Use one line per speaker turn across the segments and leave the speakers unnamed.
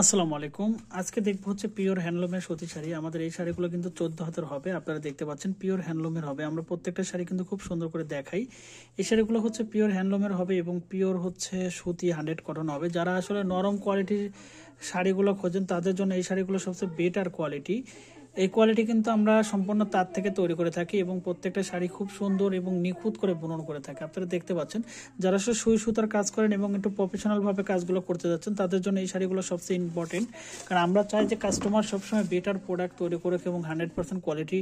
আসসালামু আলাইকুম। আজকে দেখবো হচ্ছে পিওর হ্যান্ডলুমের সুতি শাড়ি। আমাদের এই শাড়িগুলো কিন্তু 14 হাতের হবে। আপনারা দেখতে পাচ্ছেন পিওর হ্যান্ডলুমের হবে। আমরা প্রত্যেকটা শাড়ি কিন্তু খুব সুন্দর করে দেখাই। এই শাড়িগুলো হচ্ছে পিওর হ্যান্ডলুমের হবে এবং পিওর হচ্ছে সুতি 100 কটন হবে। যারা আসলে নরম কোয়ালিটির শাড়িগুলো খোঁজেন তাদের জন্য এই শাড়িগুলো সবচেয়ে বেটার কোয়ালিটি। এই কোয়ালিটি কিন্তু আমরা সম্পূর্ণ তার থেকে তৈরি করে থাকি এবং প্রত্যেকটা শাড়ি খুব সুন্দর এবং নিখুঁত করে বুনন করে থাকি। আপনারা দেখতে পাচ্ছেন যারা সুই সুতার কাজ করেন এবং একটু প্রফেশনালভাবে কাজগুলো করতে যাচ্ছেন তাদের জন্য এই শাড়িগুলো সবচেয়ে ইম্পর্টেন্ট। কারণ আমরা চাই যে কাস্টমার সবসময় বেটার প্রোডাক্ট তৈরি করুক এবং 100% কোয়ালিটি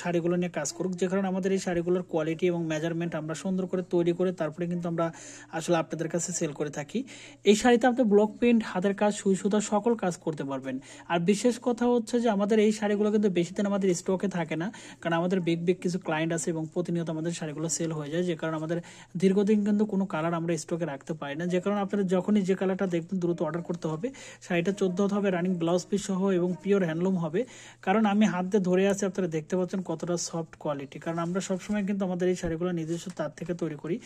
শাড়িগুলো নিয়ে কাজ করুক। যে কারণে আমাদের এই শাড়িগুলোর কোয়ালিটি এবং মেজারমেন্ট আমরা সুন্দর করে তৈরি করে তারপরে কিন্তু আমরা আসলে আপনাদের কাছে সেল করে থাকি। এই শাড়িতে আপনি ব্লক প্রিন্ট, হাতের কাজ, সুই সুতা সকল কাজ করতে পারবেন। আর বিশেষ কথা হচ্ছে যে আমাদের এই শাড়িগুলো কিন্তু বেশি দিন আমাদের স্টকে থাকে না, কারণ আমাদের বিগ বিগ কিছু ক্লায়েন্ট আছে এবং প্রতিনিয়ত আমাদের শাড়িগুলো সেল হয়ে যায়। যে কারণে আমাদের দীর্ঘদিন কিন্তু কোনো কালার আমরা স্টকে রাখতে পারি না। যে কারণে আপনারা যখনই যে কালারটা দেখবেন দ্রুত অর্ডার করতে হবে। শাড়িটা 14 হবে, রানিং ব্লাউজ পিস সহ এবং পিওর হ্যান্ডলুম হবে। কারণ আমি হাত দিয়ে ধরে আছি, আপনারা দেখতে পাচ্ছেন কতটা সফট কোয়ালিটি। কারণ আমরা সবসময় কিন্তু আমাদের এই শাড়িগুলো নিজস্ব তার থেকে তৈরি করি,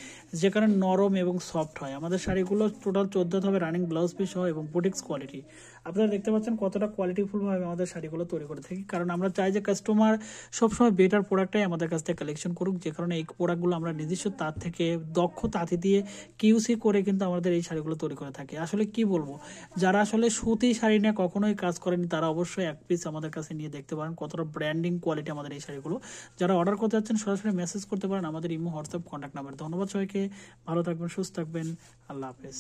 যে কারণে নরম এবং সফট হয়। আমাদের শাড়িগুলো টোটাল 14 হবে, রানিং ব্লাউজ পিস সহ এবং বুটিক্স কোয়ালিটি। আপনারা দেখতে পাচ্ছেন কতটা কোয়ালিটিফুলভাবে আমাদের শাড়িগুলো তৈরি করে থাকি। কারণ আমরা চাই যে কাস্টমার সবসময় বেটার প্রোডাক্টটাই আমাদের কাছ থেকে কালেকশন করুক। যে কারণে এই প্রোডাক্টগুলো আমরা নিজস্ব তার থেকে দক্ষ তাঁতি দিয়ে কিউসি করে কিন্তু আমাদের এই শাড়িগুলো তৈরি করে থাকি। আসলে কি বলবো, যারা আসলে সুতি শাড়ি নিয়ে কখনোই কাজ করেনি তারা অবশ্যই এক পিস আমাদের কাছে নিয়ে দেখতে পারেন কতটা ব্র্যান্ডিং কোয়ালিটি আমাদের এই শাড়িগুলো। যারা অর্ডার করতে যাচ্ছেন সরাসরি মেসেজ করতে পারেন আমাদের ইমো, হোয়াটসঅ্যাপ, কন্ট্যাক্ট নাম্বার। ধন্যবাদ সবাইকে। ভালো থাকবেন, সুস্থ থাকবেন। আল্লাহ হাফেজ।